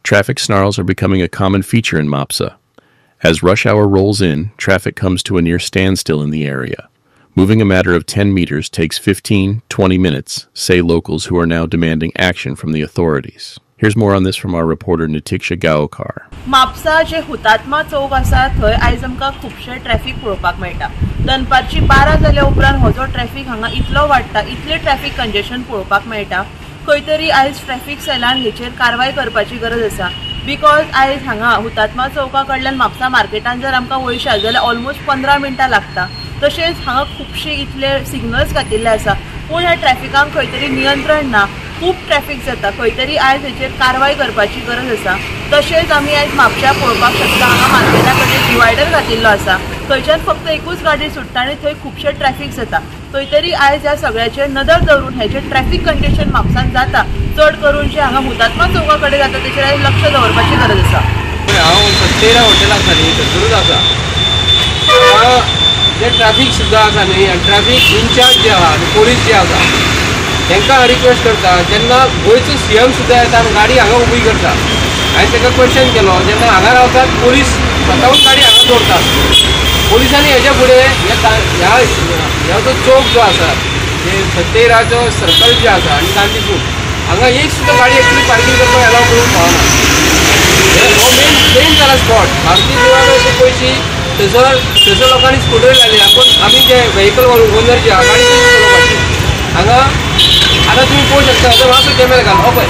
Traffic snarls are becoming a common feature in Mopsa. As rush hour rolls in, traffic comes to a near standstill in the area. Moving a matter of 10 meters takes 15-20 minutes, say locals who are now demanding action from the authorities. Here's more on this from our reporter Nitiksha Gaokar. Mapusa जे हुतात्मा चौक आसा थंय आयज आमकां खूबशे traffic पळोवपाक मेळटा। दनपारची 12 जाल्या उपरांत हो जो ट्रॅफिक हांगा इतलो वाडटा, इतले ट्रॅफिक कंजेशन पळोवपाक मेळटा। खंय तरी आयज ट्रॅफिक सेलान हेचेर कारवाय करपाची गरज आसा। बिकॉज आयज हांगा हुतात्मा चौका कडल्यान म्हापसा मार्केटान जर आमकां वयशात जाल्यार ऑलमोस्ट 15 मिनटां लागता। तशेंच हांगा खूबशे इतले सिग्नल्स घातिल्ले आसा, पूण ह्या ट्रॅफिकांक खंय तरी नियंत्रण ना, खूब ट्रॅफिक जाता। खंय तरी आयज हेचेर कारवाय करपाची गरज आसा। तशेंच आमी आयज म्हापशा पळोवपाक शकता, हांगा मार्केटा कडेन डिवायडर घातिल्लो आसा, थंयच्यान फक्त एकूच गाडी सुट्टा आनी थंय खूबशे ट्रॅफिक जाता। खंय तरी आयज ह्या सगळ्याचेर नदर दवरून हेचे ट्रॅफिक कंजेशन म्हापसान जाता, चड करून जे हांगा हुतात्मा चौका कडेन जाता तेचेर आयज लक्ष दवरपाची गरज आसा। हांव सत्तेरा हॉटेल आसा न्ही थंयसरूच आसा। जे ट्रॅफिक सुद्दां आसा न्ही, ट्रॅफिक इन्चार्ज जे आहा आनी पोलीस जे आसा तांकां हांव रिक्वेस्ट करता, जेन्ना गोंयचो सीएम सुद्दां येता आनी गाडी हांगा उबी करता, हांवें ताका क्वेश्चन केलो, जेन्ना हांगा रावतात पोलीस स्वताहून गाडी हांगा दवरतात, पोलिसांनी हेच्या फुडें ह्या जो चौक जो आसा, जे सत्तेराचो सर्कल जे आसा आनी गांधी चौक हांगा एक सुद्दां गाडी एक्चुअली पार्किंग करपाक अलाव करूंक पावना। हो मेन जाला स्पॉट। भारतीय देवळाचे पयशी थंयसर लोकांनी स्कूटर लायल्या, पूण आमी जे व्हेकल ओनर जे आहा गाडी चलोवपाची हांगा आतां तुमी पळोवंक शकता, जर मातसो कॅमेरा घाल हो पळय,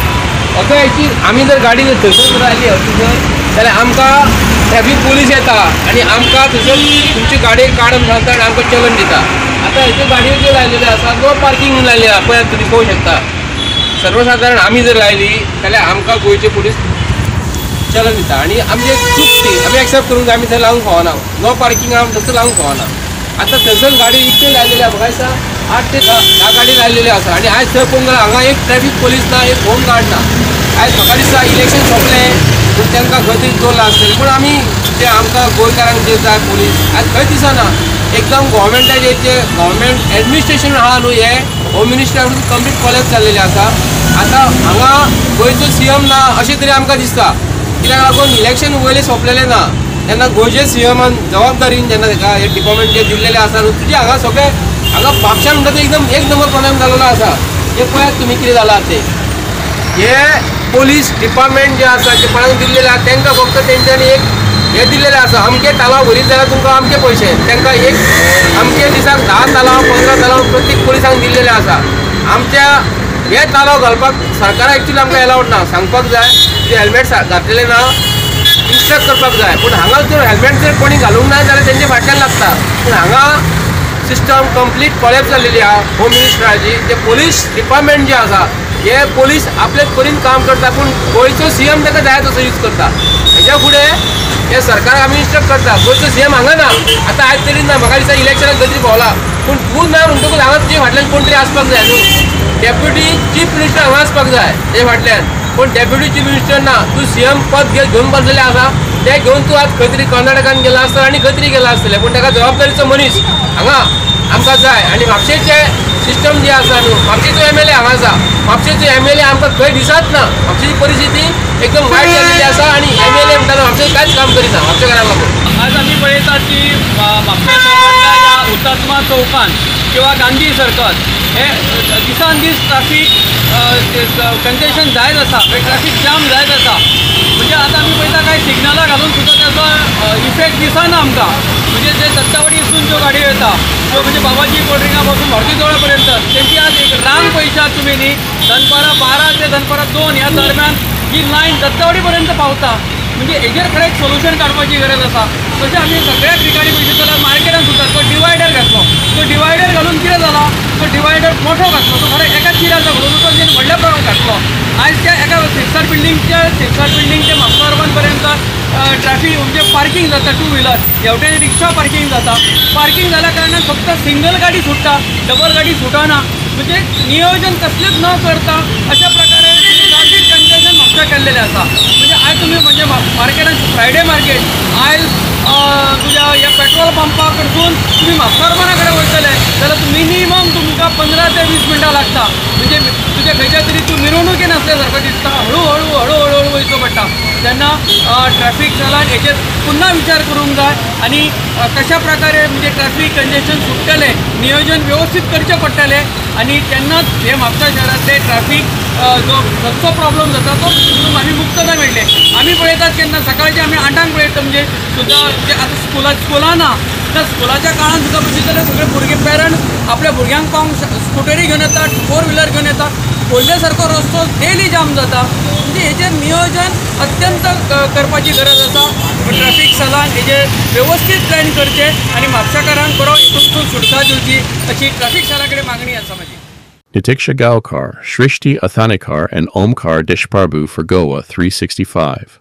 ओके एक्ची आमी जर गाडी थंयसर रावली थंयसर जाल्यार आमकां ट्रॅफिक पुलीस येता आनी आमकां थंयसर तुमची गाडयेक काडून घालता आनी आमकां चलन दिता। आतां हेच्यो गाडयो ज्यो लायलेल्यो आसा नो पार्किंग म्हणून लायल्या, पळयात तुमी पळोवंक शकता। सर्वसाधारण आमी जर लायली जाल्यार आमकां गोंयचे पुलीस चलन दिता आनी आमची चूक ती आमी एक्सेप्ट करूंक जाय, आमी थंय लावंक फावना, नो पार्किंग आमी थंयसर लावंक फावना। आतां थंयसर गाडी इतल्यो लायलेल्यो आहा, म्हाका दिसता 8 ते 10 गाडी लायलेल्यो आसा आनी आयज थंय पळोवंक गेल्यार हांगा एक ट्रॅफिक पोलीस ना, एक होम गार्ड ना। आयज म्हाका दिसता इलेक्शन सोंपलें पूण तांकां खंय तरी दवरला आसतलें, पूण आमी जे आमकां गोंयकारांक जे जाय पुलीस आयज खंय दिसना। एकदम गव्हर्मेंटाचे जे गव्हर्मेंट एडमिनिस्ट्रेशन आहा न्हू, हे होम मिनिस्टरान कंप्लीट कॉलेज जाल्लेलें आसा। आतां हांगा गोंयचो सीएम ना अशें तरी आमकां दिसता, कित्याक लागून इलेक्शन वयलें सोंपलेलें ना, तेन्ना गोंयचे सीएमान जबाबदारीन जेन्ना ताका हे डिपार्टमेंट जे दिल्लेले आसा न्हू, तुजे हांगा सगळे हांगा म्हापशा म्हणटा ते एकदम एक नंबर प्रॉब्लेम जाल्लो आसा। हे पळयात तुमी कितें जालां ते, हे पोलीस डिपार्टमेंट जे आसा जे कोणाक दिल्लेले आसा तांकां फक्त तेंच्यांनी एक हे दिल्लेले आसा, अमके तालाव भरीत जाल्यार तुमकां अमके पयशे, तांकां एक अमके दिसाक 10 तालाव 15 तालाव प्रत्येक पोलिसांक दिल्लेले आसा। आमच्या हे तालाव घालपाक सरकाराक एक्चुअली आमकां एलावड ना, सांगपाक जाय जे हेल्मेट घातलेले ना इन्स्ट्रक्ट करपाक जाय, पूण हांगा जर हेल्मेट जर कोणी घालूंक ना जाल्यार तेंचे फाटल्यान लागता। पूण हांगा सिस्टम कंप्लीट कॉलेप्स जाल्लेली आहा होम मिनिस्टराची। जे पोलीस डिपार्टमेंट जे आसा हे पोलीस आपलेच परीन काम करता, पूण गोंयचो सीएम ताका जाय तसो यूज करता। हेच्या फुडें हे सरकार आमी इन्स्ट्रक्ट करता, गोंयचो सीएम हांगा ना, आतां आयज तरी ना, म्हाका दिसता इलेक्शनाक खंय तरी भोंवला, पूण तूं ना म्हणटकूच हांगा तुजे फाटल्यान कोण तरी आसपाक जाय न्हू। डेप्युटी चीफ मिनिस्टर हांगा आसपाक जाय तेजे फाटल्यान, पूण डेप्युटी चीफ मिनिस्टर ना, तूं सीएम पद घेवन बसलेलें आसा, तें घेवन तूं आज खंय तरी कर्नाटकान गेला आसतलें आनी खंय तरी गेला आसतलें, पूण ताका जबाबदारीचो मनीस हांगा आमकां जाय। आनी म्हापशेचे सिस्टम जे आसा न्हू, म्हापशेचो एमएलए हांगा आसा, म्हापशेचो एमएलए आमकां खंय दिसत ना। म्हापशेची परिस्थिती एकदम वायट जाल्लेली आसा आनी एमएलए म्हणटा म्हापशें कांयच काम करिना म्हापशेकारांक लागून। आज आमी पळयतात की म्हापसा शहरांतल्या ह्या हुतात्मा चौकान किंवा गांधी सर्कल हे दिसान दीस ट्रॅफिक कंजेशन जायत आसा, ट्रॅफिक जाम जायत आसा। म्हणजे आतां आमी पळयता काय सिग्नलां घालून सुद्दां त्याचो इफेक्ट दिसना आमकां। म्हणजे जे दत्तावाडीसून ज्यो गाडयो येता त्यो म्हणजे बाबाजी कोल्ड्रिंका पासून भारती देवळा पर्यंत त्यांची आज एक रांग पळयशात तुमी न्ही, दनपारां 12 ते दनपारां 2 ह्या दरम्यान ही लायन दत्तावाडी पर्यंत पावता। म्हणजे हेजेर खरें एक सोल्युशन काडपाची गरज आसा। तशें आमी सगळ्या ठिकाणी पळयत जाल्यार मार्केटान सुद्दां तो डिवायडर घातलो, तो डिवायडर घालून कितें जाला, तो डिवायडर मोठो घातलो, तो खरें एकाच चिराचो घालून तो व्हडल्या प्रमाणात घातलो। आयज त्या एका 6 स्टार बिल्डींग ते म्हापसा अर्बन पर्यंत ट्रॅफिक म्हणजे पार्किंग जाता, 2 व्हिलर हेवटेन रिक्षा पार्किंग जाता। पार्किंग जाल्या कारणान फक्त सिंगल गाडी सुट्टा, डबल गाडी सुटना। म्हणजे नियोजन कसलेंच न करता अशा प्रकारे ट्रॅफिक कंजेशन म्हापसा केल्लेलें आसा। म्हणजे आयज तुमी म्हणजे मार्केटान फ्रायडे मार्केट आयज तुज्या ह्या पेट्रोल पंपा कडसून तुमी म्हापसा अर्बना कडेन वयतले जाल्यार मिनिमम तुमकां 15 ते 20 मिनटां लागता। म्हणजे तुजे खंयच्या तरी तूं मिरवणुकेन आसल्या सारको दिसता, हळू हळू वयचो पडटा। तेन्ना ट्रॅफिक जालां हेचेर पुन्हा विचार करूंक जाय आनी कशा प्रकारे म्हणजे ट्रॅफिक कंजेशन सुट्टलें नियोजन व्यवस्थीत करचें पडटलें आनी तेन्नाच हे म्हापसा शहरांतले ट्रॅफिक जो रस्तो प्रॉब्लेम जाता तो आमी मुक्तता मेळटले. आमी पळयतात केन्ना सकाळचे आमी 8 पळयता म्हणजे सुद्दां जे आतां स्कुलां ना त्या स्कुलाच्या काळान सुद्दां पळयत जाल्यार सगळे भुरगे पेरंट आपल्या भुरग्यांक पावंक स्कुटरी घेवन येतात, 4 व्हिलर घेवन येतात. पयले सारको रस्तो डेली जाम जाता म्हणजे हेचेर नियोजन अत्यंत करपाची गरज आसा. ट्रॅफिक सेलान हेजेर व्यवस्थीत प्लॅन करचे आनी म्हापशाकारांक बरो हितून सुटका दिवची अशी ट्रॅफिक सेला कडेन मागणी आसा म्हाजी. Nitiksha Gaokar, Shrishti Athanikar, and Omkar Deshparbu for Goa 365.